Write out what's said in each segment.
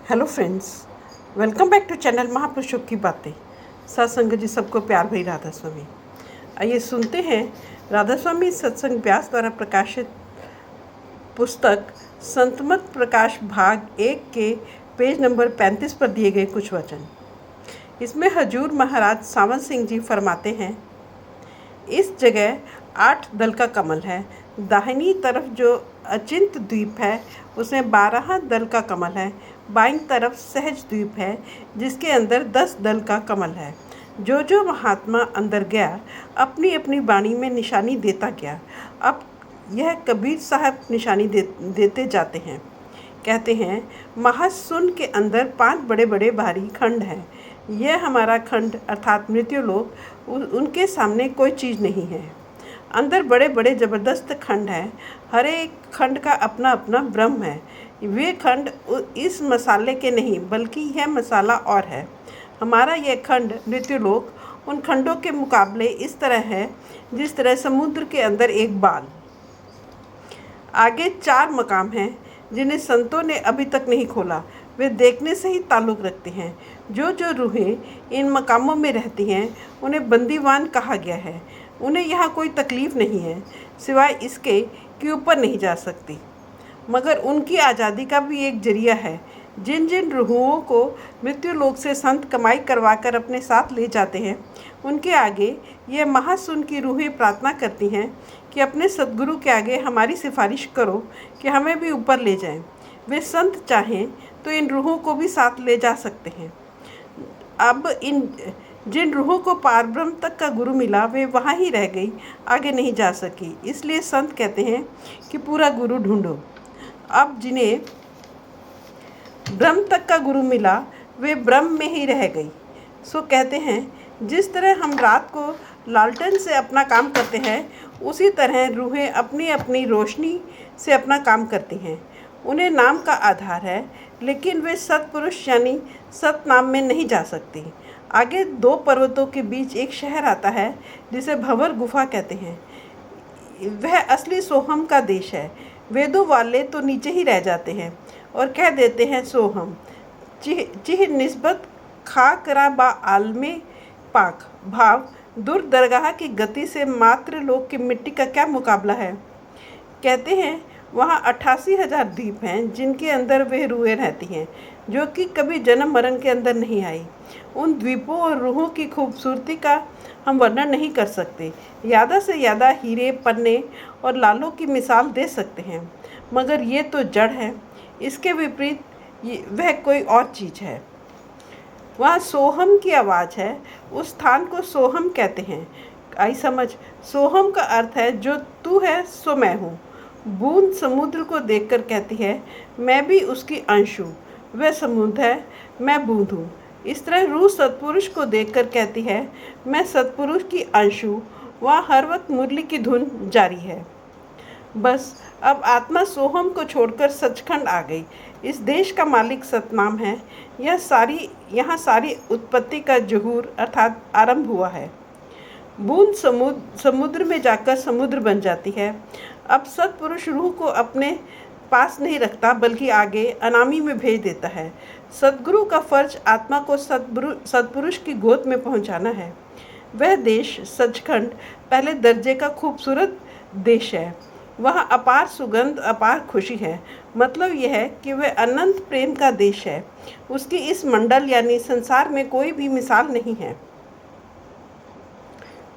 Hello friends, welcome back to channel महापुरुषों की बातें। सत्संग जी सबको प्यार भरी राधा स्वामी। आइए सुनते हैं राधा स्वामी सत्संग व्यास द्वारा प्रकाशित पुस्तक संतमत प्रकाश भाग 1 के पेज नंबर 35 पर दिए गए कुछ वचन। इसमें हजूर महाराज सावन सिंह जी फरमाते हैं, इस जगह 8 दल का कमल है। दाहिनी तरफ जो अचिंत द्वीप है उसमें 12 दल का कमल है। बाईं तरफ सहज द्वीप है जिसके अंदर 10 दल का कमल है। जो जो महात्मा अंदर गया अपनी अपनी वाणी में निशानी देता गया। अब यह कबीर साहब निशानी देते जाते हैं। कहते हैं, महासुन के अंदर 5 बड़े बड़े भारी खंड हैं। यह हमारा खंड अर्थात मृत्युलोक उनके सामने कोई चीज़ नहीं है। अंदर बड़े बड़े ज़बरदस्त खंड हैं। हर एक खंड का अपना अपना ब्रह्म है। वे खंड इस मसाले के नहीं बल्कि यह मसाला और है। हमारा यह खंड मृत्युलोक उन खंडों के मुकाबले इस तरह है जिस तरह समुद्र के अंदर एक बाल। आगे 4 मकाम हैं जिन्हें संतों ने अभी तक नहीं खोला। वे देखने से ही ताल्लुक़ रखते हैं। जो जो रूहें इन मकामों में रहती हैं उन्हें बंदीवान कहा गया है। उन्हें यहाँ कोई तकलीफ़ नहीं है सिवाय इसके कि ऊपर नहीं जा सकती, मगर उनकी आज़ादी का भी एक जरिया है। जिन जिन रूहों को मृत्युलोक से संत कमाई करवाकर अपने साथ ले जाते हैं उनके आगे ये महासुन की रूहें प्रार्थना करती हैं कि अपने सद्गुरु के आगे हमारी सिफारिश करो कि हमें भी ऊपर ले जाएं। वे संत चाहें तो इन रूहों को भी साथ ले जा सकते हैं। अब जिन रूहों को पारब्रह्म तक का गुरु मिला वे वहाँ ही रह गई, आगे नहीं जा सकी। इसलिए संत कहते हैं कि पूरा गुरु ढूंढो। अब जिन्हें ब्रह्म तक का गुरु मिला वे ब्रह्म में ही रह गई। सो कहते हैं, जिस तरह हम रात को लालटेन से अपना काम करते हैं उसी तरह रूहें अपनी अपनी रोशनी से अपना काम करती हैं। उन्हें नाम का आधार है लेकिन वे सत्पुरुष यानी सत नाम में नहीं जा सकती। आगे 2 पर्वतों के बीच एक शहर आता है जिसे भंवर गुफा कहते हैं। वह असली सोहम का देश है। वेदों वाले तो नीचे ही रह जाते हैं और कह देते हैं सोहम चिह निस्बत खा करा बा आलमे पाक भाव दूर दरगाह की गति से मात्र लोक की मिट्टी का क्या मुकाबला है। कहते हैं वहाँ 88,000 द्वीप हैं जिनके अंदर वे रूहें रहती हैं जो कि कभी जन्म मरण के अंदर नहीं आई। उन द्वीपों और रूहों की खूबसूरती का हम वर्णन नहीं कर सकते। ज़्यादा से ज़्यादा हीरे पन्ने और लालों की मिसाल दे सकते हैं, मगर ये तो जड़ है। इसके विपरीत वह कोई और चीज़ है। वहाँ सोहम की आवाज़ है। उस स्थान को सोहम कहते हैं। आई समझ। सोहम का अर्थ है जो तू है सो मैं हूँ। बूंद समुद्र को देखकर कहती है, मैं भी उसकी अंश हूँ। वह समुद्र है, मैं बूंद हूँ। इस तरह रूह सत्पुरुष को देखकर कहती है, मैं सत्पुरुष की अंश हूँ। वहाँ हर वक्त मुरली की धुन जारी है। बस अब आत्मा सोहम को छोड़कर सचखंड आ गई। इस देश का मालिक सतनाम है। यहाँ सारी उत्पत्ति का जुहूर अर्थात आरंभ हुआ है। बूंद समुद्र में जाकर समुद्र बन जाती है। अब सत्पुरुष रूह को अपने पास नहीं रखता बल्कि आगे अनामी में भेज देता है। सद्गुरु का फर्ज आत्मा को सत्पुरुष की गोद में पहुंचाना है। वह देश सचखंड पहले दर्जे का खूबसूरत देश है। वहाँ अपार सुगंध अपार खुशी है। मतलब यह है कि वह अनंत प्रेम का देश है। उसकी इस मंडल यानी संसार में कोई भी मिसाल नहीं है।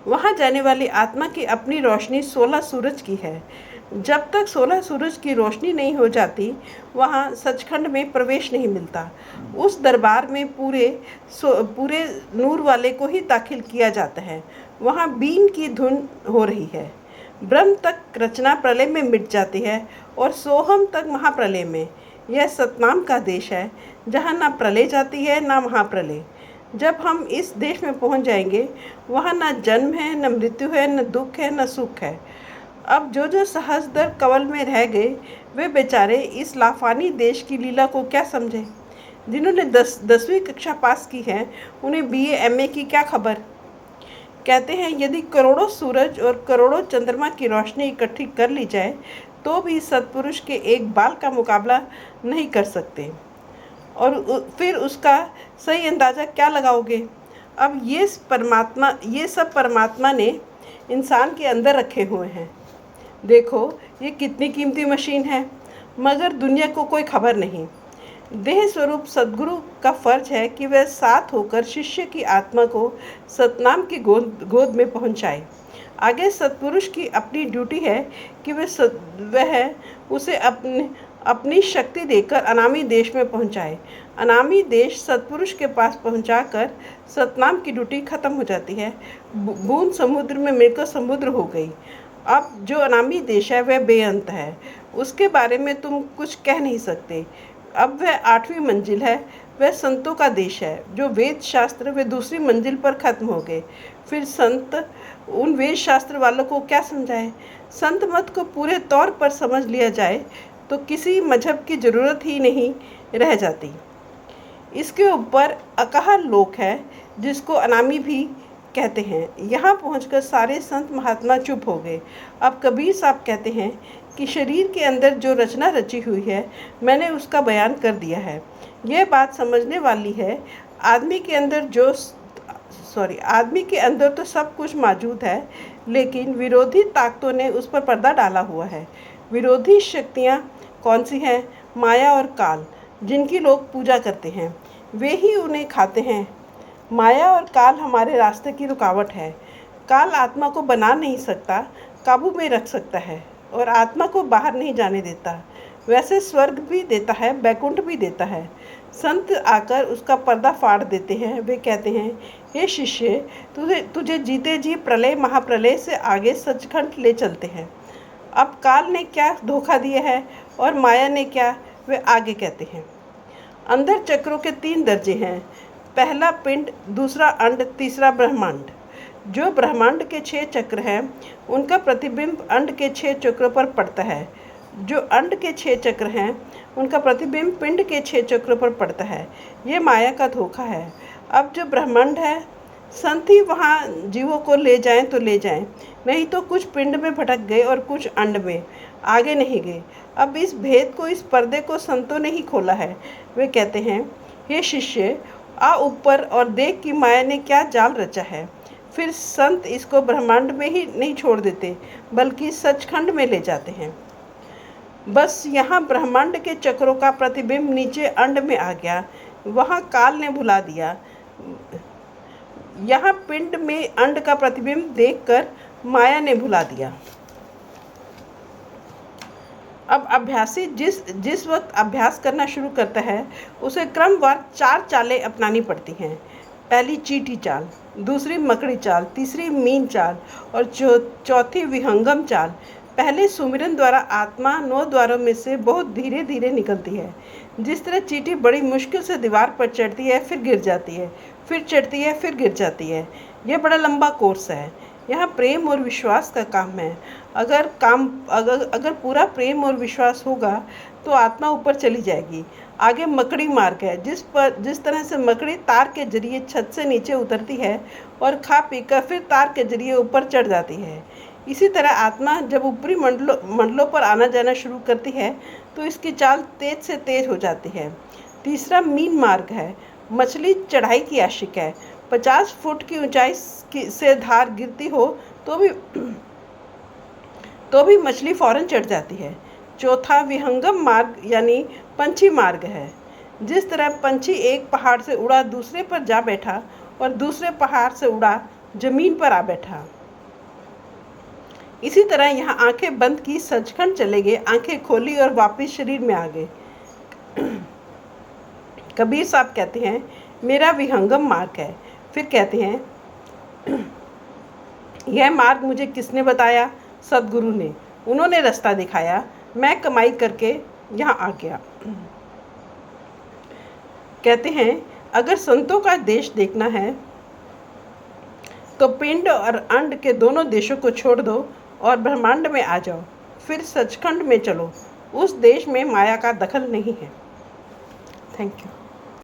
वहाँ जाने वाली आत्मा की अपनी रोशनी 16 सूरज की है। जब तक 16 सूरज की रोशनी नहीं हो जाती वहाँ सचखंड में प्रवेश नहीं मिलता। उस दरबार में पूरे नूर वाले को ही दाखिल किया जाता है। वहाँ बीन की धुन हो रही है। ब्रह्म तक रचना प्रलय में मिट जाती है और सोहम तक महाप्रलय में। यह सतनाम का देश है जहाँ ना प्रलय जाती है ना महाप्रलय। जब हम इस देश में पहुँच जाएंगे वहाँ न जन्म है, न मृत्यु है, न दुख है, न सुख है। अब जो जो सहस्त्र कवल में रह गए वे बेचारे इस लाफानी देश की लीला को क्या समझे। जिन्होंने 10वीं कक्षा पास की है उन्हें BA MA की क्या खबर। कहते हैं यदि करोड़ों सूरज और करोड़ों चंद्रमा की रोशनी इकट्ठी कर ली जाए तो भी सत्पुरुष के एक बाल का मुकाबला नहीं कर सकते। और फिर उसका सही अंदाज़ा क्या लगाओगे? अब ये सब परमात्मा ने इंसान के अंदर रखे हुए हैं। देखो ये कितनी कीमती मशीन है, मगर दुनिया को कोई खबर नहीं। देह स्वरूप सद्गुरु का फर्ज है कि वह साथ होकर शिष्य की आत्मा को सतनाम की गोद में पहुंचाए। आगे सत्पुरुष की अपनी ड्यूटी है कि वह उसे अपनी शक्ति देकर अनामी देश में पहुंचाए। अनामी देश सत्पुरुष के पास पहुंचाकर सतनाम की ड्यूटी खत्म हो जाती है। बूंद समुद्र में मिलकर समुद्र हो गई। अब जो अनामी देश है वह बेअंत है, उसके बारे में तुम कुछ कह नहीं सकते। अब वह 8वीं मंजिल है, वह संतों का देश है। जो वेद शास्त्र वे दूसरी मंजिल पर खत्म हो गए। फिर संत उन वेद शास्त्र वालों को क्या समझाए? संत मत को पूरे तौर पर समझ लिया जाए तो किसी मजहब की ज़रूरत ही नहीं रह जाती। इसके ऊपर अकहा लोक है जिसको अनामी भी कहते हैं। यहाँ पहुंचकर सारे संत महात्मा चुप हो गए। अब कबीर साहब कहते हैं कि शरीर के अंदर जो रचना रची हुई है मैंने उसका बयान कर दिया है। यह बात समझने वाली है। आदमी के अंदर तो सब कुछ मौजूद है, लेकिन विरोधी ताकतों ने उस पर पर्दा डाला हुआ है। विरोधी शक्तियाँ कौन सी हैं? माया और काल, जिनकी लोग पूजा करते हैं, वे ही उन्हें खाते हैं। माया और काल हमारे रास्ते की रुकावट है। काल आत्मा को बना नहीं सकता, काबू में रख सकता है और आत्मा को बाहर नहीं जाने देता। वैसे स्वर्ग भी देता है, बैकुंठ भी देता है। संत आकर उसका पर्दा फाड़ देते हैं। वे कहते हैं, हे शिष्य, तुझे जीते जी प्रलय महाप्रलय से आगे सचखंड ले चलते हैं। अब काल ने क्या धोखा दिया है और माया ने क्या, वे आगे कहते हैं। अंदर चक्रों के 3 दर्जे हैं। पहला पिंड, दूसरा अंड, तीसरा ब्रह्मांड। जो ब्रह्मांड के 6 चक्र हैं उनका प्रतिबिंब अंड के 6 चक्रों पर पड़ता है। जो अंड के 6 चक्र हैं उनका प्रतिबिंब पिंड के 6 चक्रों पर पड़ता है। ये माया का धोखा है। अब जो ब्रह्मांड है, संत ही वहाँ जीवों को ले जाएं तो ले जाएं, नहीं तो कुछ पिंड में भटक गए और कुछ अंड में, आगे नहीं गए। अब इस भेद को, इस पर्दे को संतों ने ही खोला है। वे कहते हैं, हे शिष्य, आ ऊपर और देख कि माया ने क्या जाल रचा है। फिर संत इसको ब्रह्मांड में ही नहीं छोड़ देते, बल्कि सचखंड में ले जाते हैं। बस यहाँ ब्रह्मांड के चक्रों का प्रतिबिंब नीचे अंड में आ गया, वहाँ काल ने भुला दिया। यहाँ पिंड में अंड का प्रतिबिंब देखकर माया ने भुला दिया। अब अभ्यासी जिस वक्त अभ्यास करना शुरू करता है उसे क्रमवार 4 चालें अपनानी पड़ती हैं। पहली चींटी चाल, दूसरी मकड़ी चाल, तीसरी मीन चाल और चौथी विहंगम चाल। पहले सुमिरन द्वारा आत्मा 9 द्वारों में से बहुत धीरे धीरे निकलती है। जिस तरह चींटी बड़ी मुश्किल से दीवार पर चढ़ती है, फिर गिर जाती है, फिर चढ़ती है, फिर गिर जाती है। यह बड़ा लंबा कोर्स है। यहाँ प्रेम और विश्वास का काम है। अगर पूरा प्रेम और विश्वास होगा तो आत्मा ऊपर चली जाएगी। आगे मकड़ी मार्ग है, जिस तरह से मकड़ी तार के जरिए छत से नीचे उतरती है और खा पीकर फिर तार के जरिए ऊपर चढ़ जाती है। इसी तरह आत्मा जब ऊपरी मंडलों पर आना जाना शुरू करती है तो इसकी चाल तेज से तेज हो जाती है। तीसरा मीन मार्ग है। मछली चढ़ाई की आशिक है। 50 फुट की ऊंचाई से धार गिरती हो तो भी मछली फौरन चढ़ जाती है। चौथा विहंगम मार्ग यानी पंछी मार्ग है। जिस तरह पंछी एक पहाड़ से उड़ा दूसरे पर जा बैठा और दूसरे पहाड़ से उड़ा जमीन पर आ बैठा, इसी तरह यहाँ आंखें बंद की सचखंड चले गए, आंखें खोली और वापस शरीर में आ गए। कबीर साहब कहते हैं, मेरा विहंगम मार्ग है। फिर कहते हैं, यह मार्ग मुझे किसने बताया? सदगुरु ने। उन्होंने रास्ता दिखाया, मैं कमाई करके यहाँ आ गया। कहते हैं, अगर संतों का देश देखना है तो पिंड और अंड के दोनों देशों को छोड़ दो और ब्रह्मांड में आ जाओ, फिर सचखंड में चलो। उस देश में माया का दखल नहीं है। Thank you.